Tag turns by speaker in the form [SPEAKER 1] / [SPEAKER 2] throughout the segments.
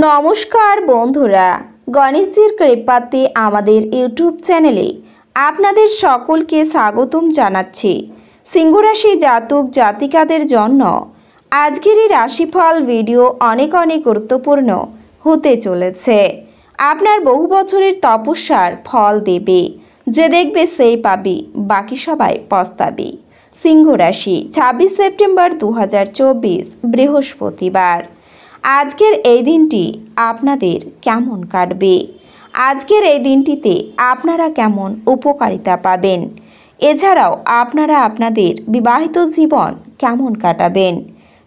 [SPEAKER 1] নমস্কার বন্ধুরা, গণেশজির কৃপাতে আমাদের ইউটিউব চ্যানেলে আপনাদের সকলকে স্বাগতম জানাচ্ছি। সিংহ রাশি জাতক জাতিকাদের জন্য আজকের এই রাশিফল ভিডিও অনেক গুরুত্বপূর্ণ হতে চলেছে। আপনার বহু বছরের তপস্যার ফল দেবে, যে দেখবে সেই পাবে, বাকি সবাই পস্তাবে। সিংহ রাশি 26 সেপ্টেম্বর 2024 বৃহস্পতিবার। আজকের এই দিনটি আপনাদের কেমন কাটবে? আজকের এই দিনটিতে আপনারা কেমন উপকারিতা পাবেন? এছাড়াও আপনারা আপনাদের বিবাহিত জীবন কেমন কাটাবেন?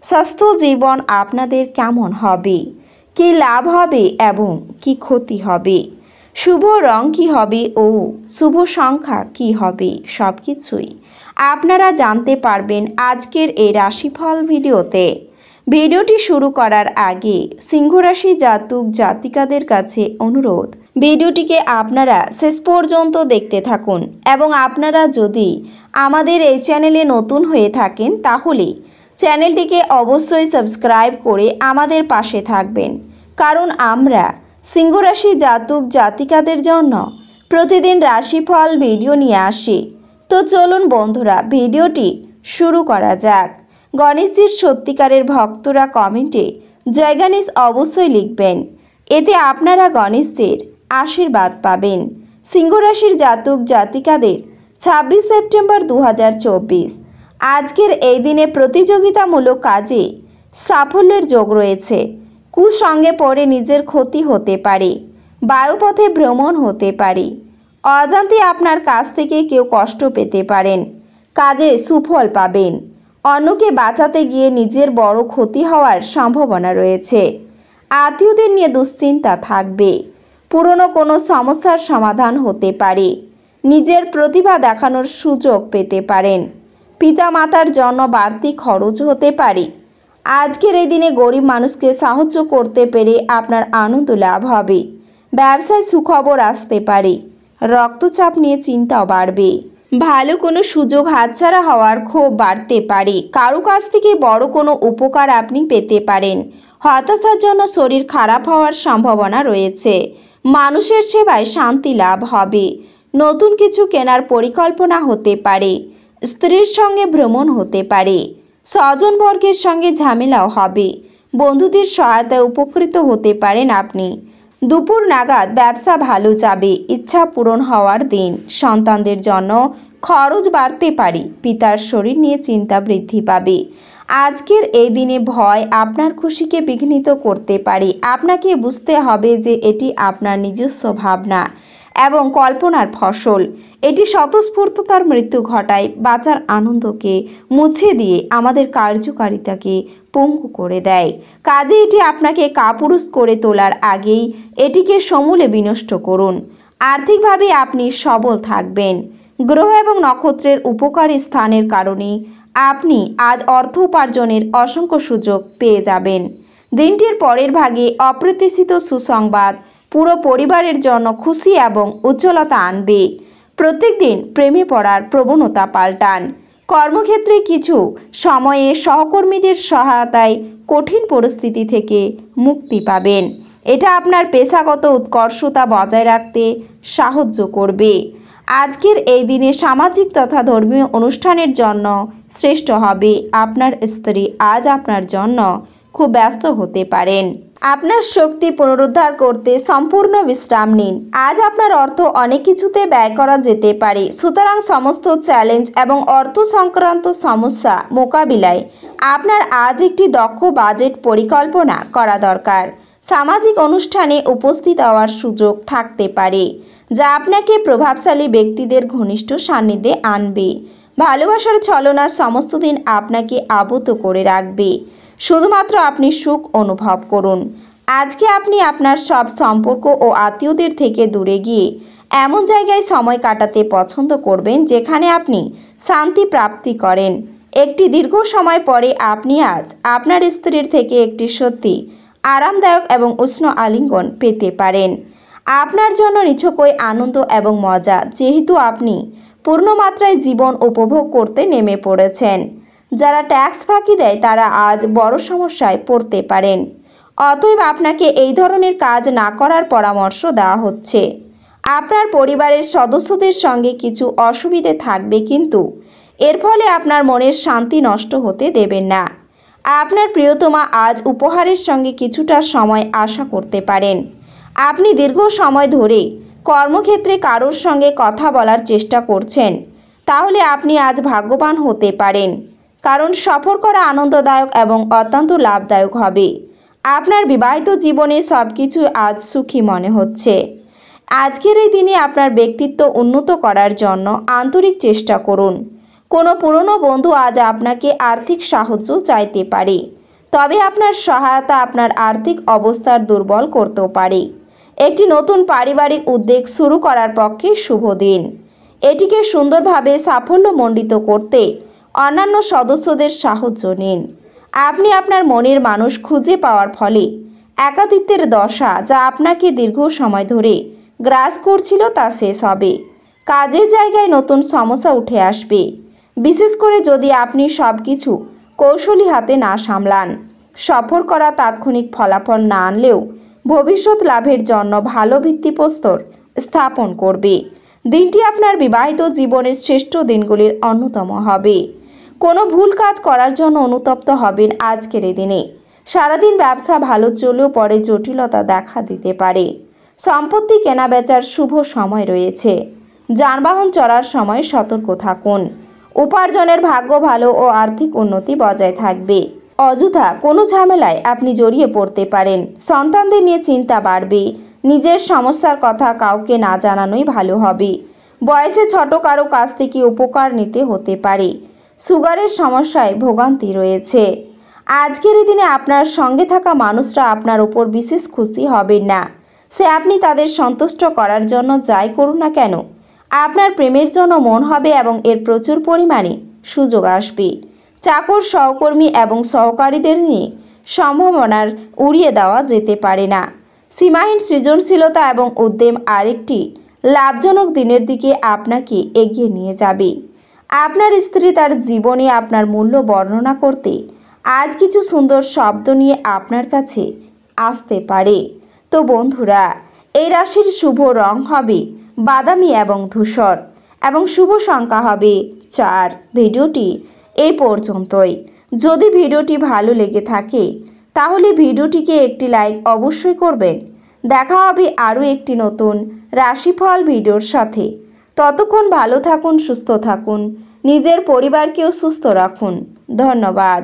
[SPEAKER 1] স্বাস্থ্য জীবন আপনাদের কেমন হবে? কী লাভ হবে এবং কী ক্ষতি হবে? শুভ রং কী হবে ও শুভ সংখ্যা কী হবে, সব কিছুই আপনারা জানতে পারবেন আজকের এই রাশিফল ভিডিওতে। ভিডিওটি শুরু করার আগে সিংহ রাশি জাতক জাতিকাদের কাছে অনুরোধ, ভিডিওটিকে আপনারা শেষ পর্যন্ত দেখতে থাকুন এবং আপনারা যদি আমাদের এই চ্যানেলে নতুন হয়ে থাকেন তাহলে চ্যানেলটিকে অবশ্যই সাবস্ক্রাইব করে আমাদের পাশে থাকবেন, কারণ আমরা সিংহ রাশি জাতক জাতিকাদের জন্য প্রতিদিন রাশিফল ভিডিও নিয়ে আসি। তো চলুন বন্ধুরা, ভিডিওটি শুরু করা যাক। গণেশজির সত্যিকারের ভক্তরা কমেন্টে জয় গণেশ অবশ্যই লিখবেন, এতে আপনারা গণেশজির আশীর্বাদ পাবেন। সিংহ রাশির জাতক জাতিকাদের 26 সেপ্টেম্বর 2024 আজকের এই দিনে প্রতিযোগিতামূলক কাজে সাফল্যের যোগ রয়েছে। কুসঙ্গে পড়ে নিজের ক্ষতি হতে পারে, বায়ুপথে ভ্রমণ হতে পারে, অজান্তে আপনার কাছ থেকে কেউ কষ্ট পেতে পারেন, কাজে সুফল পাবেন। অন্যকে বাঁচাতে গিয়ে নিজের বড় ক্ষতি হওয়ার সম্ভাবনা রয়েছে। আত্মীয়দের নিয়ে দুশ্চিন্তা থাকবে। পুরনো কোনো সমস্যার সমাধান হতে পারে। নিজের প্রতিভা দেখানোর সুযোগ পেতে পারেন। পিতামাতার জন্য বাড়তি খরচ হতে পারে। আজকের এই দিনে গরিব মানুষকে সাহায্য করতে পেরে আপনার আনন্দ লাভ হবে। ব্যবসায় সুখবর আসতে পারে। রক্তচাপ নিয়ে চিন্তাও বাড়বে। ভালো কোনো সুযোগ হাতছাড়া হওয়ার ক্ষোভ বাড়তে পারে। কারো কাছ থেকে বড় কোনো উপকার আপনি পেতে পারেন। হতাশার জন্য শরীর খারাপ হওয়ার সম্ভাবনা রয়েছে। মানুষের সেবায় শান্তি লাভ হবে। নতুন কিছু কেনার পরিকল্পনা হতে পারে। স্ত্রীর সঙ্গে ভ্রমণ হতে পারে। স্বজনবর্গের সঙ্গে ঝামেলাও হবে। বন্ধুদের সহায়তায় উপকৃত হতে পারেন আপনি। দুপুর নাগাদ ব্যবসা ভালো যাবে। ইচ্ছা পূরণ হওয়ার দিন। সন্তানদের জন্য খরচ বাড়তে পারে। পিতার শরীর নিয়ে চিন্তা বৃদ্ধি পাবে। আজকের এই দিনে ভয় আপনার খুশিকে বিঘ্নিত করতে পারে। আপনাকে বুঝতে হবে যে এটি আপনার নিজস্ব ভাবনা এবং কল্পনার ফসল। এটি স্বতঃস্ফূর্ততার মৃত্যু ঘটায়। বাঁচার আনন্দকে মুছে দিয়ে আমাদের কার্যকারিতাকে পঙ্গু করে দেয়। কাজে এটি আপনাকে কাপুরুষ করে তোলার আগেই এটিকে সমূলে বিনষ্ট করুন। আর্থিকভাবে আপনি সবল থাকবেন। গ্রহ এবং নক্ষত্রের উপকারী স্থানের কারণে আপনি আজ অর্থ উপার্জনের অসংখ্য সুযোগ পেয়ে যাবেন। দিনটির পরের ভাগে অপ্রত্যাশিত সুসংবাদ পুরো পরিবারের জন্য খুশি এবং উজ্জ্বলতা আনবে। প্রত্যেক দিন প্রেমে পড়ার প্রবণতা পাল্টান। কর্মক্ষেত্রে কিছু সময়ে সহকর্মীদের সহায়তায় কঠিন পরিস্থিতি থেকে মুক্তি পাবেন। এটা আপনার পেশাগত উৎকর্ষতা বজায় রাখতে সাহায্য করবে। আজকের এই দিনে সামাজিক তথা ধর্মীয় অনুষ্ঠানের জন্য শ্রেষ্ঠ হবে। আপনার স্ত্রী আজ আপনার জন্য খুব ব্যস্ত হতে পারেন। আপনার শক্তি পুনরুদ্ধার করতে সম্পূর্ণ বিশ্রাম নিন। আজ আপনার অর্থ অনেক কিছুতে ব্যয় করা যেতে পারে, সুতরাং সমস্ত চ্যালেঞ্জ এবং অর্থ সংক্রান্ত সমস্যা মোকাবিলায় আপনার আজ একটি দক্ষ বাজেট পরিকল্পনা করা দরকার। সামাজিক অনুষ্ঠানে উপস্থিত হওয়ার সুযোগ থাকতে পারে, যা আপনাকে প্রভাবশালী ব্যক্তিদের ঘনিষ্ঠ সান্নিধ্যে আনবে। ভালোবাসার ছলনা সমস্ত দিন আপনাকে আবদ্ধ করে রাখবে। শুধুমাত্র আপনি সুখ অনুভব করুন। আজকে আপনি আপনার সব সম্পর্ক ও আত্মীয়দের থেকে দূরে গিয়ে এমন জায়গায় সময় কাটাতে পছন্দ করবেন যেখানে আপনি শান্তি প্রাপ্তি করেন। একটি দীর্ঘ সময় পরে আপনি আজ আপনার স্ত্রীর থেকে একটি সত্যি আরামদায়ক এবং উষ্ণ আলিঙ্গন পেতে পারেন। আপনার জন্য নিছকই আনন্দ এবং মজা, যেহেতু আপনি পূর্ণমাত্রায় জীবন উপভোগ করতে নেমে পড়েছেন। যারা ট্যাক্স ফাঁকি দেয় তারা আজ বড় সমস্যায় পড়তে পারেন। অতএব আপনাকে এই ধরনের কাজ না করার পরামর্শ দেওয়া হচ্ছে। আপনার পরিবারের সদস্যদের সঙ্গে কিছু অসুবিধে থাকবে, কিন্তু এর ফলে আপনার মনের শান্তি নষ্ট হতে দেবেন না। আপনার প্রিয়তমা আজ উপহারের সঙ্গে কিছুটা সময় আশা করতে পারেন। আপনি দীর্ঘ সময় ধরে কর্মক্ষেত্রে কারোর সঙ্গে কথা বলার চেষ্টা করছেন, তাহলে আপনি আজ ভাগ্যবান হতে পারেন, কারণ সফর করা আনন্দদায়ক এবং অত্যন্ত লাভদায়ক হবে। আপনার বিবাহিত জীবনে সব কিছু আজ সুখী মনে হচ্ছে। আজকের এই দিনে আপনার ব্যক্তিত্ব উন্নত করার জন্য আন্তরিক চেষ্টা করুন। কোনো পুরনো বন্ধু আজ আপনাকে আর্থিক সাহায্য চাইতে পারে, তবে আপনার সহায়তা আপনার আর্থিক অবস্থার দুর্বল করতেও পারে। একটি নতুন পারিবারিক উদ্যোগ শুরু করার পক্ষে শুভ দিন। এটিকে সুন্দরভাবে সাফল্যমণ্ডিত করতে অন্যান্য সদস্যদের সাহায্য নিন। আপনি আপনার মনের মানুষ খুঁজে পাওয়ার ফলে একাকিত্বের দশা, যা আপনাকে দীর্ঘ সময় ধরে গ্রাস করছিল, তা শেষ হবে। কাজের জায়গায় নতুন সমস্যা উঠে আসবে, বিশেষ করে যদি আপনি সব কিছু কৌশলী হাতে না সামলান। সফর করা তাৎক্ষণিক ফলাফল না আনলেও ভবিষ্যৎ লাভের জন্য ভালো ভিত্তিপ্রস্তর স্থাপন করবে। দিনটি আপনার বিবাহিত জীবনের শ্রেষ্ঠ দিনগুলির অন্যতম হবে। কোনো ভুল কাজ করার জন্য অনুতপ্ত হবেন আজকের এই দিনে। সারাদিন ব্যবসা ভালো চলেও পরে জটিলতা দেখা দিতে পারে। সম্পত্তি কেনাবেচার শুভ সময় রয়েছে। যানবাহন চলার সময় সতর্ক থাকুন। উপার্জনের ভাগ্য ভালো ও আর্থিক উন্নতি বজায় থাকবে। অযথা কোনো ঝামেলায় আপনি জড়িয়ে পড়তে পারেন। সন্তানদের নিয়ে চিন্তা বাড়বে। নিজের সমস্যার কথা কাউকে না জানানোই ভালো হবে। বয়সে ছোট কারো কাছ থেকে উপকার নিতে হতে পারে। সুগারের সমস্যায় ভোগান্তি রয়েছে। আজকের এই দিনে আপনার সঙ্গে থাকা মানুষরা আপনার উপর বিশেষ খুশি হবেন না। সে আপনি তাদের সন্তুষ্ট করার জন্য যাই করুন না কেন, আপনার প্রেমের জন্য মন হবে এবং এর প্রচুর পরিমাণে সুযোগ আসবে। চাকর, সহকর্মী এবং সহকারীদের নিয়ে সম্ভাবনার উড়িয়ে দেওয়া যেতে পারে না। সীমাহীন সৃজনশীলতা এবং উদ্যম আরেকটি লাভজনক দিনের দিকে আপনাকে এগিয়ে নিয়ে যাবে। আপনার স্ত্রী তার জীবনে আপনার মূল্য বর্ণনা করতে আজ কিছু সুন্দর শব্দ নিয়ে আপনার কাছে আসতে পারে। তো বন্ধুরা, এই রাশির শুভ রং হবে বাদামি এবং ধূসর এবং শুভ সংখ্যা হবে 4। ভিডিওটি এই পর্যন্তই। যদি ভিডিওটি ভালো লেগে থাকে তাহলে ভিডিওটিকে একটি লাইক অবশ্যই করবেন। দেখা হবে আরও একটি নতুন রাশিফল ভিডিওর সাথে। ততক্ষণ ভালো থাকুন, সুস্থ থাকুন, নিজের পরিবারকেও সুস্থ রাখুন। ধন্যবাদ।